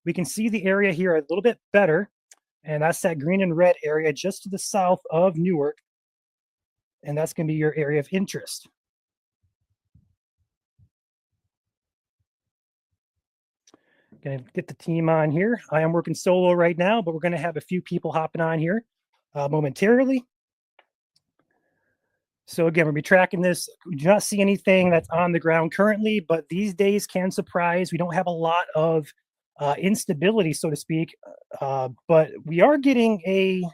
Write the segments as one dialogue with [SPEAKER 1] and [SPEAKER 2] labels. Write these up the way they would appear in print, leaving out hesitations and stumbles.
[SPEAKER 1] we can see the area here a little bit better. And that's that green and red area just to the south of Newark. And that's going to be your area of interest. Going to get the team on here. I am working solo right now, but we're going to have a few people hopping on here momentarily. So again, we'll be tracking this. We do not see anything that's on the ground currently, but these days can surprise. We don't have a lot of instability, so to speak, but we are getting a...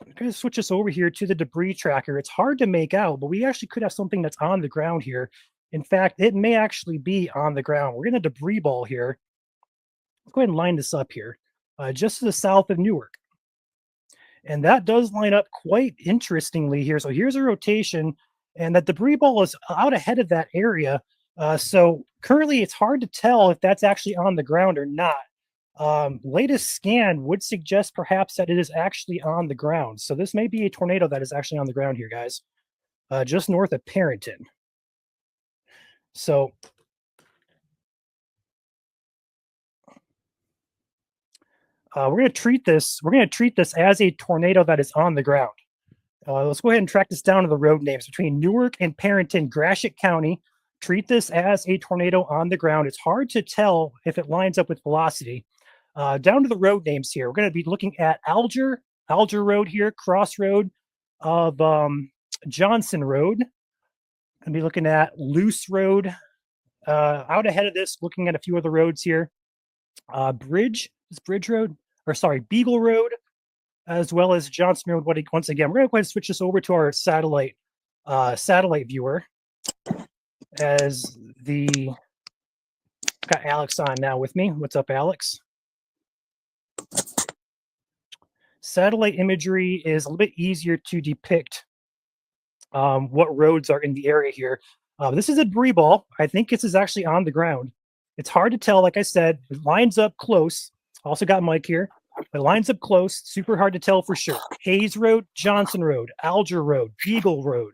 [SPEAKER 1] I'm going to switch us over here to the debris tracker. It's hard to make out, but we actually could have something that's on the ground here. In fact, it may actually be on the ground. We're in a debris ball here. Let's go ahead and line this up here, just to the south of Newark. And that does line up quite interestingly here. So here's a rotation, and that debris ball is out ahead of that area. So currently it's hard to tell if that's actually on the ground or not. Latest scan would suggest perhaps that it is actually on the ground. So this may be a tornado that is actually on the ground here, guys, just north of Parrington. So we're going to treat this as a tornado that is on the ground. Let's go ahead and track this down to the road names between Newark and Parrington, Gratiot County. Treat this as a tornado on the ground. It's hard to tell if it lines up with velocity. Down to the road names here. We're going to be looking at Alger Road here, crossroad of Johnson Road. Going to be looking at Loose Road. Out ahead of this, looking at a few other roads here. Beagle Road, as well as Johnson Road. Once again, we're going to go ahead and switch this over to our satellite viewer. Got Alex on now with me. What's up, Alex? Satellite imagery is a little bit easier to depict what roads are in the area here. This is a debris ball. I think this is actually on the ground. It's hard to tell. Like I said, it lines up close. Also got Mike here. It lines up close. Super hard to tell for sure. Hayes Road, Johnson Road, Alger Road, Beagle Road.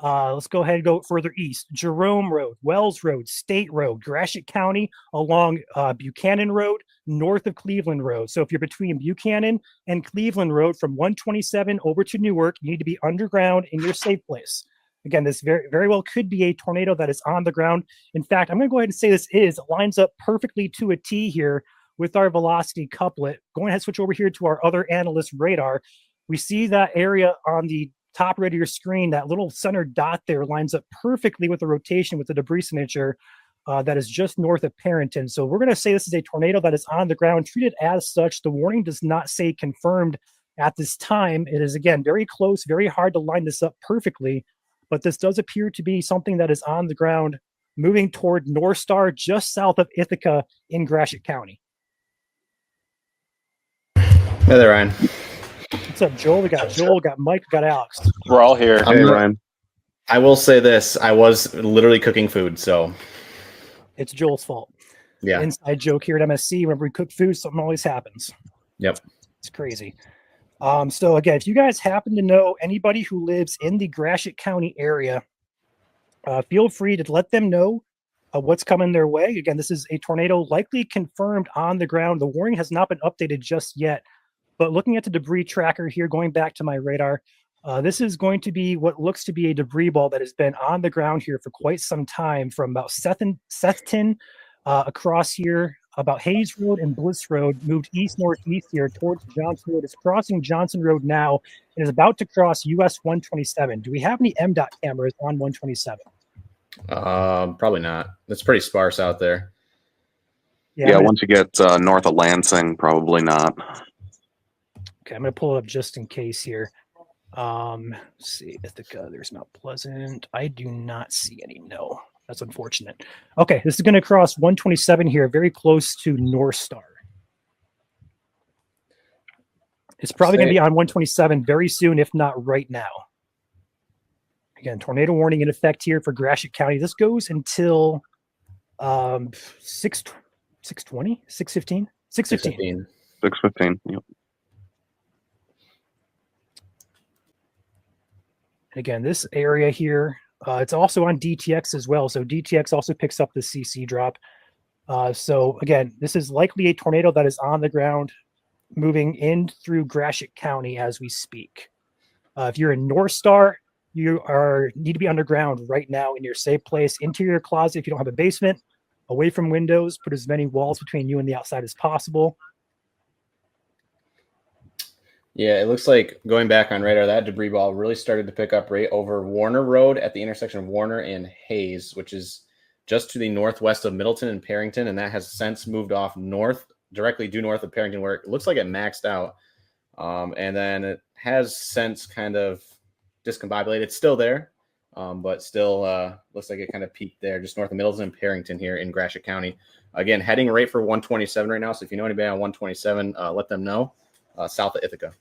[SPEAKER 1] Let's go ahead and go further east. Jerome Road, Wells Road, State Road, Gratiot County along Buchanan Road, north of Cleveland Road. So if you're between Buchanan and Cleveland Road from 127 over to Newark, you need to be underground in your safe place. Again, this very, very well could be a tornado that is on the ground. In fact, I'm going to go ahead and say it lines up perfectly to a T here with our velocity couplet. Going ahead and switch over here to our other analyst radar. We see that area on the top right of your screen, that little center dot there lines up perfectly with the rotation with the debris signature that is just north of Parrington. So we're going to say this is a tornado that is on the ground, treated as such. The warning does not say confirmed at this time. It is, again, very close, very hard to line this up perfectly, but this does appear to be something that is on the ground moving toward North Star just south of Ithaca in Gratiot County.
[SPEAKER 2] Hey there, Ryan.
[SPEAKER 1] What's up, Joel? We got Joel, got Mike, got Alex.
[SPEAKER 3] We're all here.
[SPEAKER 2] Hey, Ryan. I will say this. I was literally cooking food, so.
[SPEAKER 1] It's Joel's fault.
[SPEAKER 2] Yeah.
[SPEAKER 1] Inside joke here at MSC. Whenever we cook food, something always happens.
[SPEAKER 2] Yep.
[SPEAKER 1] It's crazy. So again, if you guys happen to know anybody who lives in the Gratiot County area, feel free to let them know what's coming their way. Again, this is a tornado likely confirmed on the ground. The warning has not been updated just yet. But looking at the debris tracker here, going back to my radar, this is going to be what looks to be a debris ball that has been on the ground here for quite some time, from about Sethton across here, about Hayes Road and Bliss Road, moved east-northeast here towards Johnson Road. It's crossing Johnson Road now and is about to cross US 127. Do we have any MDOT cameras on 127?
[SPEAKER 2] Probably not. It's pretty sparse out there.
[SPEAKER 3] Yeah, once you get north of Lansing, probably not.
[SPEAKER 1] Okay, I'm going to pull it up just in case here. Let's see, Ithaca, there's Mount Pleasant. I do not see any. No, that's unfortunate. Okay, this is going to cross 127 here, very close to North Star. It's probably going to be on 127 very soon, if not right now. Again, tornado warning in effect here for Gratiot County. This goes until 6:20, 6:15? 6:15.
[SPEAKER 3] 6:15, yep.
[SPEAKER 1] Again, this area here, it's also on DTX as well. So DTX also picks up the CC drop. So again, this is likely a tornado that is on the ground, moving in through Gratiot County as we speak. If you're in North Star, you need to be underground right now in your safe place. Interior closet if you don't have a basement. Away from windows. Put as many walls between you and the outside as possible.
[SPEAKER 2] Yeah, it looks like going back on radar, that debris ball really started to pick up right over Warner Road at the intersection of Warner and Hayes, which is just to the northwest of Middleton and Perrington, and that has since moved off north, directly due north of Perrington, where it looks like it maxed out. And then it has since kind of discombobulated. It's still there, but still looks like it kind of peaked there, just north of Middleton and Perrington here in Gratiot County. Again, heading right for 127 right now, so if you know anybody on 127, let them know, south of Ithaca.